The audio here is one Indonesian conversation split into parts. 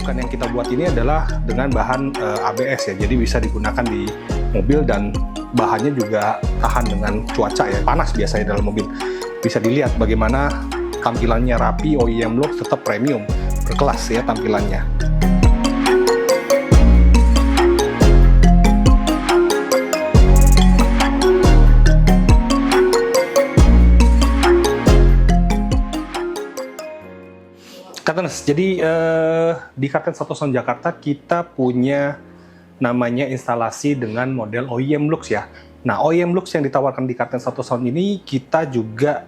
dudukan yang kita buat ini adalah dengan bahan ABS ya, jadi bisa digunakan di mobil dan bahannya juga tahan dengan cuaca ya, panas biasanya dalam mobil. Bisa dilihat bagaimana tampilannya rapi, OEM look, tetap premium, berkelas ya tampilannya. Kartens, jadi di Kartens Auto Sound Jakarta kita punya namanya instalasi dengan model OEM Lux ya. Nah, OEM Lux yang ditawarkan di Kartens Auto Sound ini kita juga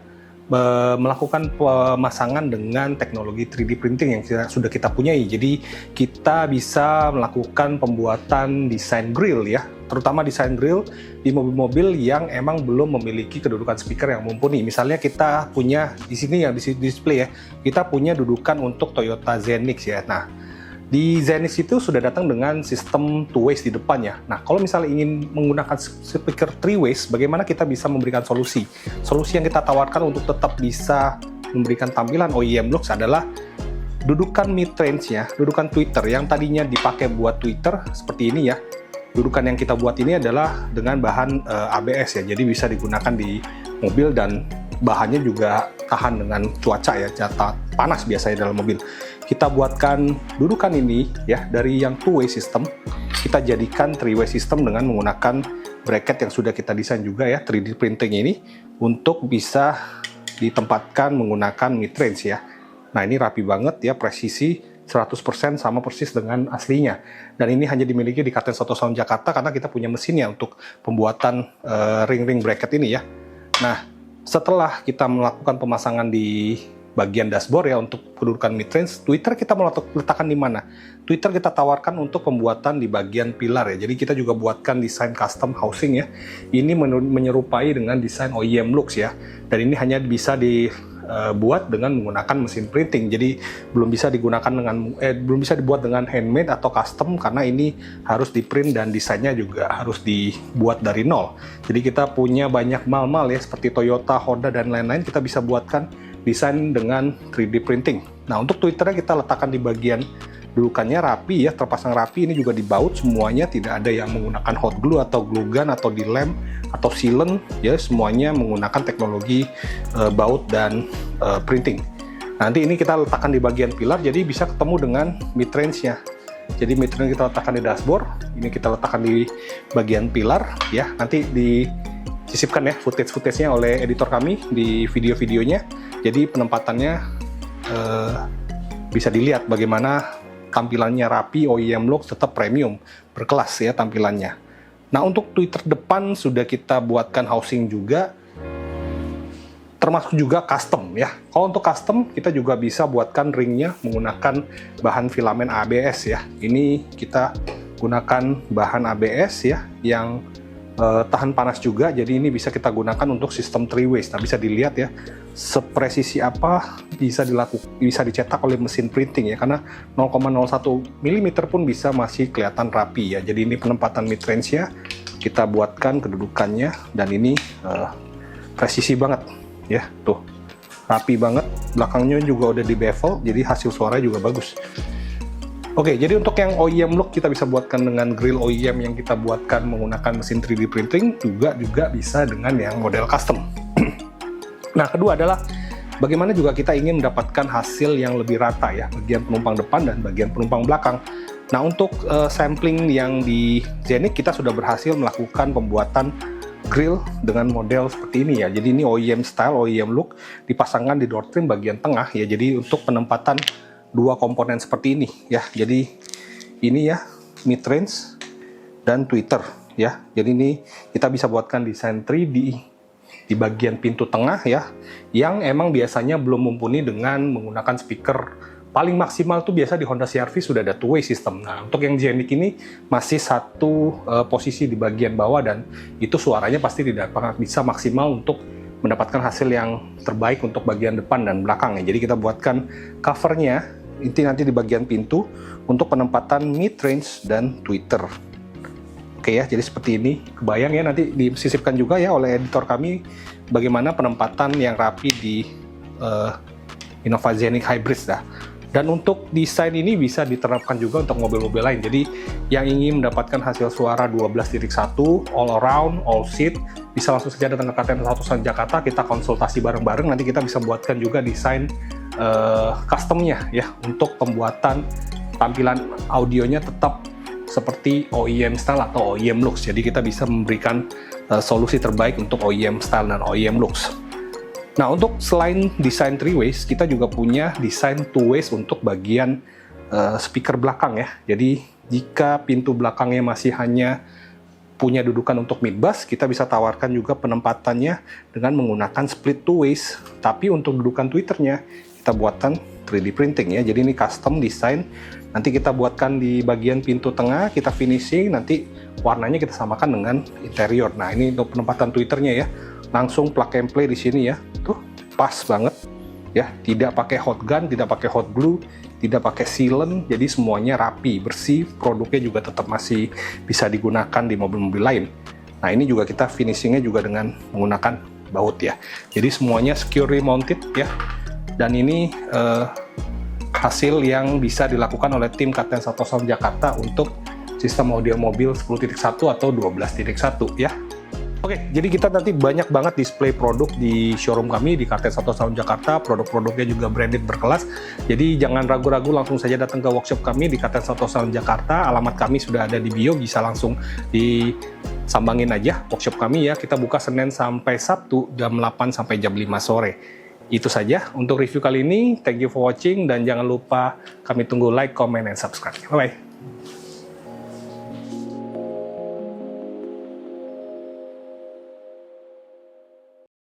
melakukan pemasangan dengan teknologi 3D printing yang sudah kita punyai. Jadi kita bisa melakukan pembuatan desain grill ya, terutama desain grill di mobil-mobil yang emang belum memiliki kedudukan speaker yang mumpuni. Misalnya kita punya di sini ya, di display ya, kita punya dudukan untuk Toyota Zenix ya. Nah, di Zenix itu sudah datang dengan sistem two ways di depannya. Nah, kalau misalnya ingin menggunakan speaker three ways, bagaimana kita bisa memberikan solusi? Solusi yang kita tawarkan untuk tetap bisa memberikan tampilan OEM Lux adalah dudukan mid-range-nya, dudukan tweeter yang tadinya dipakai buat tweeter seperti ini ya. Dudukan yang kita buat ini adalah dengan bahan ABS ya, jadi bisa digunakan di mobil dan bahannya juga tahan dengan cuaca ya, panas biasanya dalam mobil. Kita buatkan dudukan ini ya dari yang two-way system, kita jadikan three-way system dengan menggunakan bracket yang sudah kita desain juga ya, 3D printing ini untuk bisa ditempatkan menggunakan mid-range ya. Nah, ini rapi banget ya, presisi 100% sama persis dengan aslinya. Dan ini hanya dimiliki di Kartens Auto Sound Jakarta karena kita punya mesinnya untuk pembuatan ring-ring bracket ini ya. Nah, setelah kita melakukan pemasangan di bagian dashboard ya untuk kedudukan mid-range, tweeter kita mau letakkan di mana? Tweeter kita tawarkan untuk pembuatan di bagian pilar ya. Jadi kita juga buatkan desain custom housing ya. Ini menyerupai dengan desain OEM Lux ya. Dan ini hanya bisa dibuat dengan menggunakan mesin printing. Jadi belum bisa dibuat dengan handmade atau custom karena ini harus di-print dan desainnya juga harus dibuat dari nol. Jadi kita punya banyak mal-mal ya seperti Toyota, Honda dan lain-lain, kita bisa buatkan desain dengan 3D printing. Nah, untuk tweeternya kita letakkan di bagian dudukannya rapi ya, terpasang rapi. Ini juga dibaut semuanya, tidak ada yang menggunakan hot glue atau glue gun atau dilem atau sealant ya, semuanya menggunakan teknologi baut dan printing. Nanti ini kita letakkan di bagian pilar, jadi bisa ketemu dengan mid-range-nya. Jadi mid-range kita letakkan di dashboard, ini kita letakkan di bagian pilar ya. Nanti disisipkan ya footage-nya oleh editor kami di video-videonya. Jadi penempatannya bisa dilihat bagaimana tampilannya rapi, OEM Lux, tetap premium, berkelas ya tampilannya. Nah, untuk tweeter depan sudah kita buatkan housing juga, termasuk juga custom ya. Kalau untuk custom kita juga bisa buatkan ringnya menggunakan bahan filamen ABS ya. Ini kita gunakan bahan ABS ya yang tahan panas juga, jadi ini bisa kita gunakan untuk sistem three ways. Nah, bisa dilihat ya sepresisi apa bisa dicetak oleh mesin printing ya, karena 0,01 mm pun bisa masih kelihatan rapi ya. Jadi ini penempatan mid range nya kita buatkan kedudukannya, dan ini presisi banget ya, tuh rapi banget. Belakangnya juga udah di bevel, jadi hasil suara juga bagus. Oke, jadi untuk yang OEM Look kita bisa buatkan dengan grill OEM yang kita buatkan menggunakan mesin 3D printing, juga bisa dengan yang model custom. Nah, kedua adalah bagaimana juga kita ingin mendapatkan hasil yang lebih rata ya, bagian penumpang depan dan bagian penumpang belakang. Nah, untuk sampling yang di Zenix kita sudah berhasil melakukan pembuatan grill dengan model seperti ini ya. Jadi ini OEM style, OEM look, dipasangkan di door trim bagian tengah ya. Jadi untuk penempatan dua komponen seperti ini ya. Jadi ini ya mid range dan tweeter ya. Jadi ini kita bisa buatkan desain 3D di bagian pintu tengah ya, yang emang biasanya belum mumpuni dengan menggunakan speaker. Paling maksimal tuh biasa di Honda CR-V sudah ada two-way system. Nah, untuk yang Zenix ini masih satu posisi di bagian bawah, dan itu suaranya pasti tidak bisa maksimal untuk mendapatkan hasil yang terbaik untuk bagian depan dan belakang ya. Jadi kita buatkan covernya nanti di bagian pintu untuk penempatan mid range dan tweeter. Oke ya, jadi seperti ini. Kebayang ya, nanti disisipkan juga ya oleh editor kami bagaimana penempatan yang rapi di Innova Zenix Hybrid dah. Dan untuk desain ini bisa diterapkan juga untuk mobil-mobil lain. Jadi yang ingin mendapatkan hasil suara 12.1 all around, all seat, bisa langsung saja datang ke KTM 100 Jakarta, kita konsultasi bareng-bareng, nanti kita bisa buatkan juga desain customnya ya, untuk pembuatan tampilan audionya tetap seperti OEM style atau OEM looks. Jadi kita bisa memberikan solusi terbaik untuk OEM style dan OEM looks. Nah, untuk selain desain three ways, kita juga punya desain two ways untuk bagian speaker belakang ya. Jadi jika pintu belakangnya masih hanya punya dudukan untuk mid bass, kita bisa tawarkan juga penempatannya dengan menggunakan split two ways. Tapi untuk dudukan tweeternya kita buatkan 3D printing ya. Jadi ini custom design. Nanti kita buatkan di bagian pintu tengah, kita finishing, nanti warnanya kita samakan dengan interior. Nah, ini untuk penempatan tweeternya ya. Langsung plug and play di sini ya. Tuh, pas banget ya. Tidak pakai hot gun, tidak pakai hot glue, tidak pakai sealant. Jadi semuanya rapi, bersih. Produknya juga tetap masih bisa digunakan di mobil-mobil lain. Nah, ini juga kita finishingnya juga dengan menggunakan baut ya. Jadi semuanya securely mounted ya. Dan ini hasil yang bisa dilakukan oleh tim KTM 100 Jakarta untuk sistem audio mobil 10.1 atau 12.1 ya. Oke, jadi kita nanti banyak banget display produk di showroom kami di KTM 100 Jakarta. Produk-produknya juga branded berkelas. Jadi jangan ragu-ragu, langsung saja datang ke workshop kami di KTM 100 Jakarta. Alamat kami sudah ada di bio, bisa langsung disambangin aja workshop kami ya. Kita buka Senin sampai Sabtu jam 8 sampai jam 5 sore. Itu saja untuk review kali ini. Thank you for watching dan jangan lupa kami tunggu like, comment, and subscribe. Bye-bye.